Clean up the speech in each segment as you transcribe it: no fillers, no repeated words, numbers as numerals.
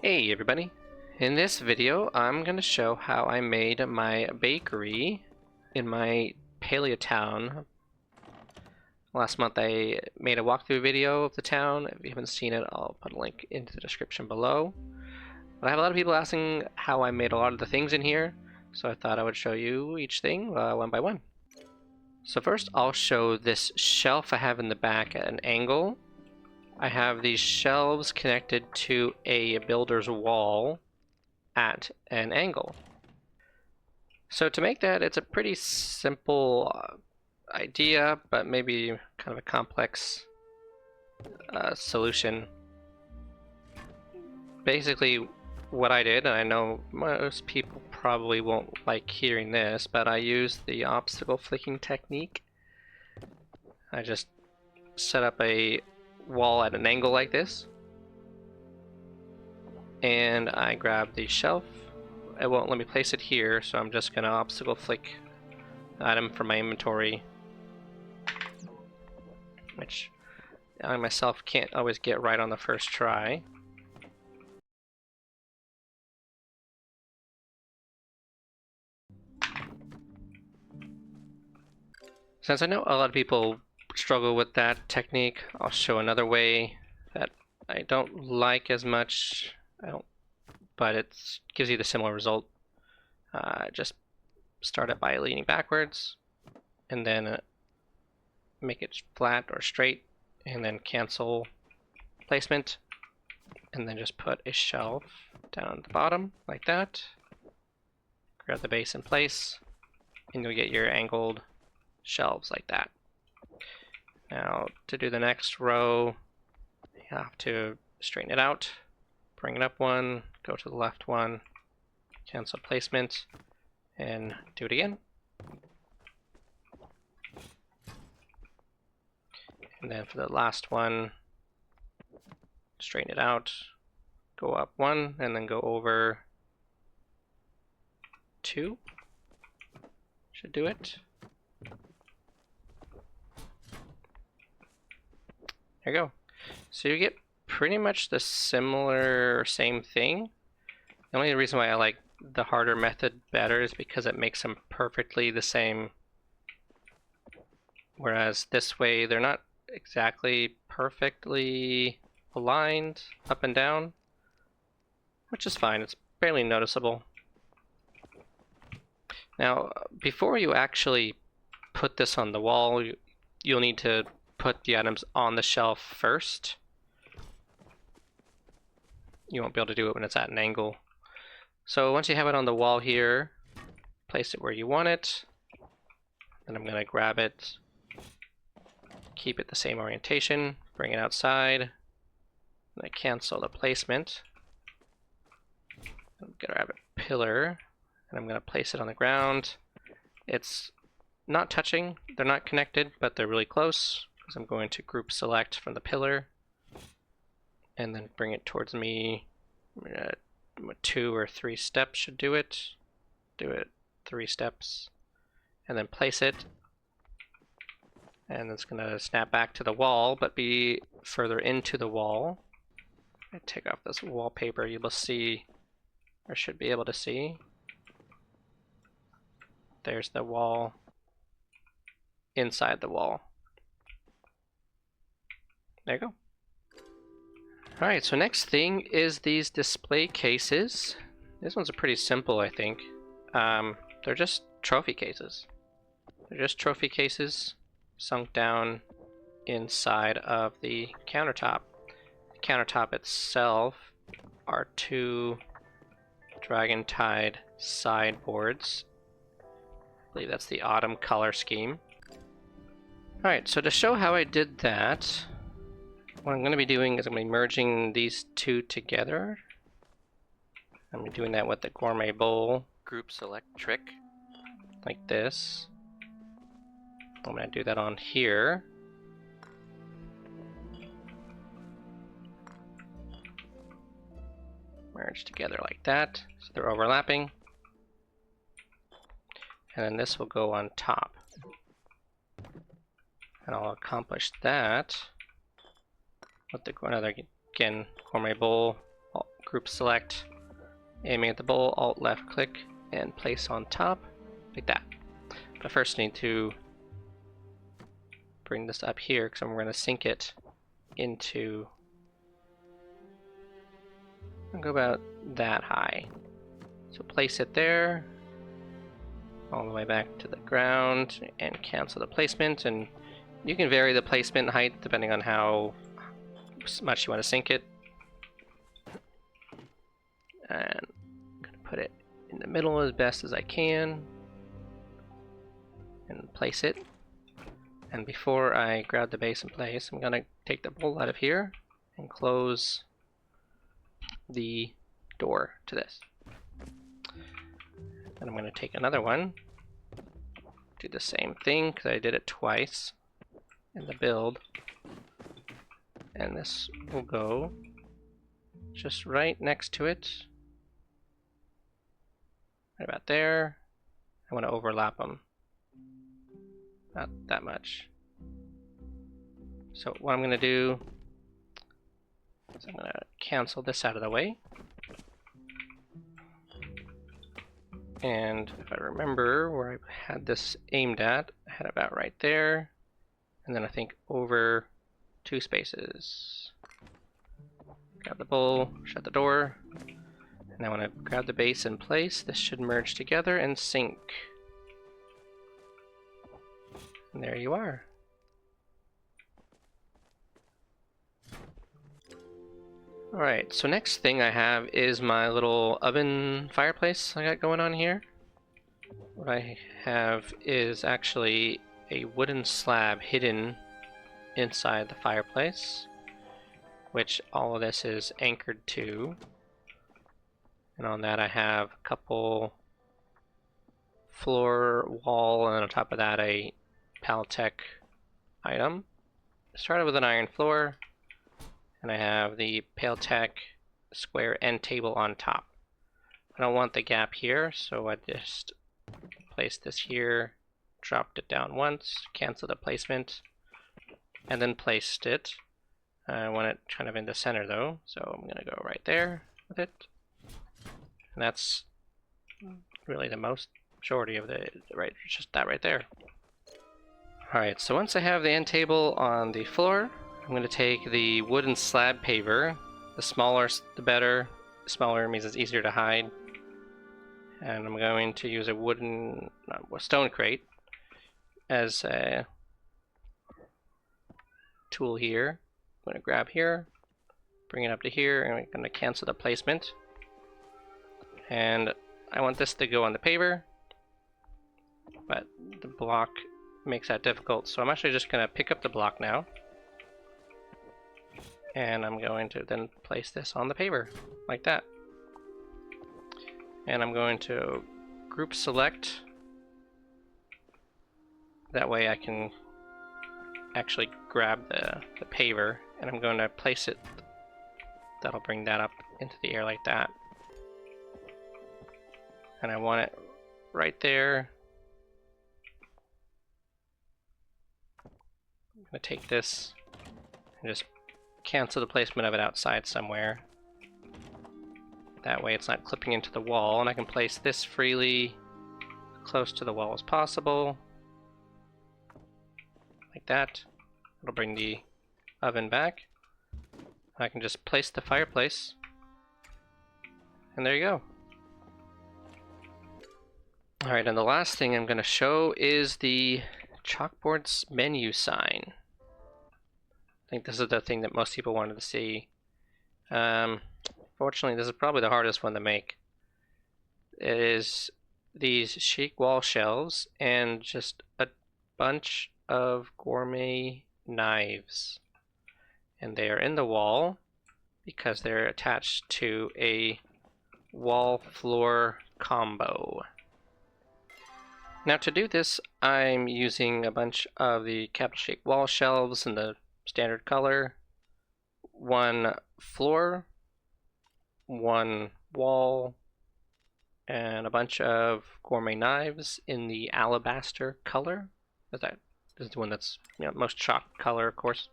Hey everybody! In this video I'm going to show how I made my bakery in my Palia Town. Last month I made a walkthrough video of the town. If you haven't seen it, I'll put a link into the description below. But I have a lot of people asking how I made a lot of the things in here, so I thought I would show you each thing one by one. So first I'll show this shelf I have in the back at an angle. I have these shelves connected to a builder's wall at an angle. So to make that, it's a pretty simple idea, but maybe kind of a complex solution. Basically, what I did, and I know most people probably won't like hearing this, but I used the obstacle flicking technique. I just set up a wall at an angle like this, and I grab the shelf. It won't let me place it here, so I'm just gonna obstacle flick the item from my inventory, which I myself can't always get right on the first try. Since I know a lot of people struggle with that technique, I'll show another way that I don't like as much, but it gives you the similar result. Just start it by leaning backwards, and then make it flat or straight, and then cancel placement, and then just put a shelf down at the bottom like that. Grab the base in place, and you'll get your angled shelves like that. Now to do the next row, you have to straighten it out, bring it up one, go to the left one, cancel placement, and do it again. And then for the last one, straighten it out, go up one, and then go over two. Should do it. There you go. So you get pretty much the same thing. The only reason why I like the harder method better is because it makes them perfectly the same. Whereas this way, they're not exactly perfectly aligned up and down, which is fine. It's barely noticeable. Now, before you actually put this on the wall, you'll need to put the items on the shelf first. You won't be able to do it when it's at an angle. So once you have it on the wall here, place it where you want it. Then I'm going to grab it, keep it the same orientation, bring it outside. I'm going to cancel the placement. I'm going to grab a pillar, and I'm going to place it on the ground. It's not touching, they're not connected, but they're really close, because I'm going to group select from the pillar, and then bring it towards me. 2 or 3 steps should do it. Do it 3 steps, and then place it. And it's going to snap back to the wall, but be further into the wall. I take off this wallpaper, you will see, or should be able to see. There's the wall inside the wall. There you go. Alright, so next thing is these display cases. These ones are pretty simple, I think. They're just trophy cases. They're just trophy cases sunk down inside of the countertop. The countertop itself are 2 dragon tide sideboards. I believe that's the autumn color scheme. Alright, so to show how I did that, what I'm going to be doing is I'm going to be merging these 2 together. I'm doing that with the gourmet bowl group select trick, like this. I'm going to do that on here. Merge together like that, so they're overlapping. And then this will go on top. And I'll accomplish that with the another, again, gourmet bowl group select, aiming at the bowl, alt left click, and place on top, like that. But first I need to bring this up here because I'm going to sink it into, I'll go about that high. So place it there, all the way back to the ground, and cancel the placement. And you can vary the placement height depending on how much you want to sink it. And I'm going to put it in the middle as best as I can and place it. And before I grab the base in place, I'm going to take the bowl out of here and close the door to this. And I'm going to take another one, do the same thing because I did it twice in the build. And this will go just right next to it, right about there. I want to overlap them, not that much. So what I'm going to do is I'm going to cancel this out of the way. And if I remember where I had this aimed at, I had it about right there. And then I think over 2 spaces. Grab the bowl, shut the door. And I want to grab the base in place. This should merge together and sync. And there you are. Alright, so next thing I have is my little oven fireplace I got going on here. What I have is actually a wooden slab hidden inside the fireplace, which all of this is anchored to. And on that I have a couple floor, wall, and on top of that a Palia item. I started with an iron floor. And I have the Palia square end table on top. I don't want the gap here, so I just placed this here, dropped it down once, canceled the placement, and then placed it. I want it kind of in the center though, so I'm going to go right there with it. And that's really the majority of the, right, just that right there. Alright, so once I have the end table on the floor, I'm going to take the wooden slab paver. The smaller the better. The smaller means it's easier to hide. And I'm going to use a stone crate as a tool here. I'm going to grab here, bring it up to here, and I'm going to cancel the placement. And I want this to go on the paver, but the block makes that difficult. So I'm actually just going to pick up the block now. And I'm going to then place this on the paver, like that. And I'm going to group select. That way I can actually grab the paver, and I'm going to place it. That'll bring that up into the air like that. And I want it right there. I'm going to take this and just cancel the placement of it outside somewhere. That way it's not clipping into the wall, and I can place this freely close to the wall as possible. Like that. It'll bring the oven back. I can just place the fireplace. And there you go. Alright, and the last thing I'm going to show is the Chalkboard's menu sign. I think this is the thing that most people wanted to see. Fortunately, this is probably the hardest one to make. It is these chic wall shelves and just a bunch of gourmet knives. And they are in the wall because they're attached to a wall floor combo. Now to do this, I'm using a bunch of the capital shape wall shelves in the standard color, one floor, one wall, and a bunch of gourmet knives in the alabaster color. This is the one that's, you know, most chalk color, of course.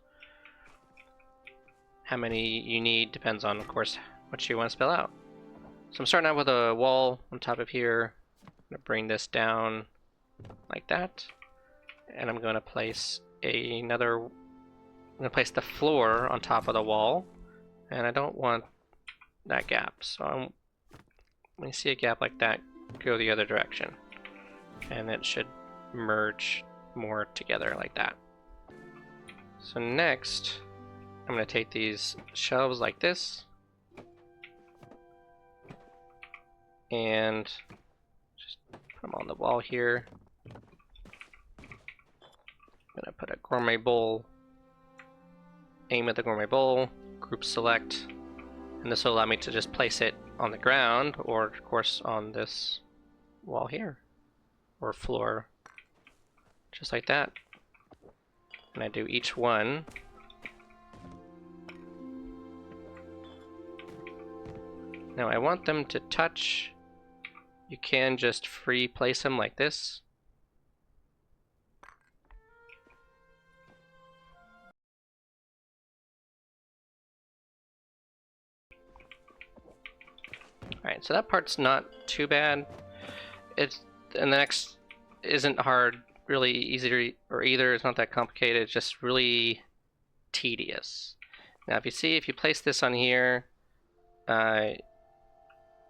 How many you need depends on, of course, what you want to spill out. So I'm starting out with a wall on top of here. I'm going to bring this down like that. And I'm going to place I'm going to place the floor on top of the wall. And I don't want that gap. So when you see a gap like that, go the other direction. And it should merge more together like that. So next, I'm going to take these shelves like this and just put them on the wall here. I'm going to put a gourmet bowl, aim at the gourmet bowl, group select, and this will allow me to just place it on the ground or of course on this wall here or floor, just like that. And I do each one. Now I want them to touch. You can just free place them like this. Alright, so that part's not too bad. And the next isn't hard, really easy or either. It's not that complicated, it's just really tedious. Now if you place this on here,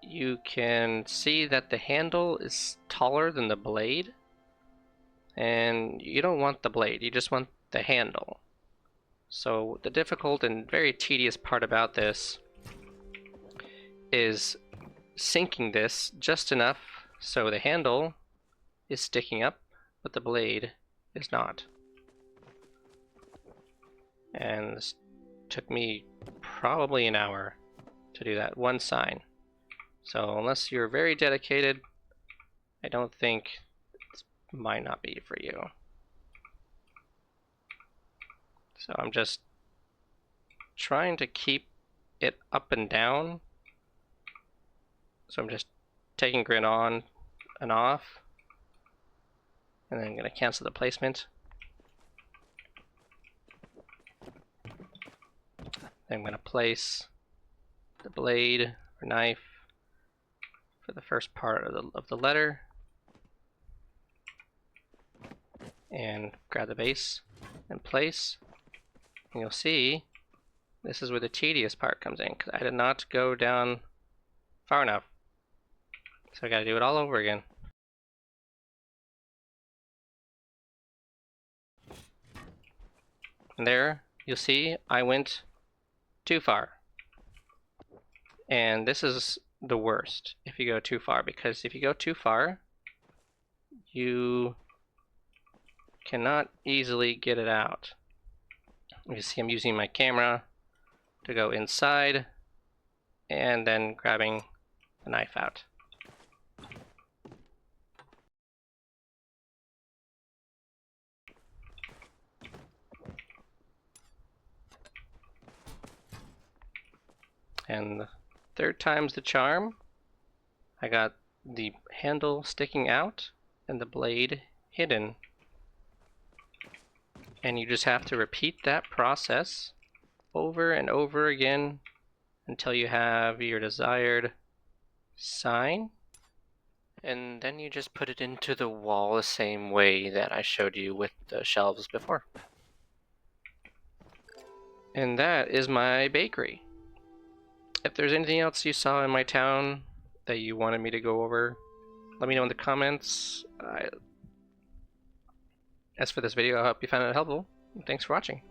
you can see that the handle is taller than the blade, and you don't want the blade, you just want the handle. So the difficult and very tedious part about this is sinking this just enough so the handle is sticking up but the blade is not. And this took me probably an hour to do that one sign. So unless you're very dedicated, I don't think it might not be for you. So I'm just trying to keep it up and down. So I'm just taking grid on and off, and then I'm going to cancel the placement. Then I'm going to place the blade or knife for the first part of the letter, and grab the base and place. And you'll see this is where the tedious part comes in, because I did not go down far enough. So I gotta do it all over again. And there, you'll see I went too far. And this is the worst if you go too far, because if you go too far, you cannot easily get it out. You see I'm using my camera to go inside and then grabbing the knife out. And the third time's the charm. I got the handle sticking out and the blade hidden. And you just have to repeat that process over and over again until you have your desired sign. And then you just put it into the wall the same way that I showed you with the shelves before. And that is my bakery. If there's anything else you saw in my town that you wanted me to go over, let me know in the comments. As for this video, I hope you found it helpful. Thanks for watching.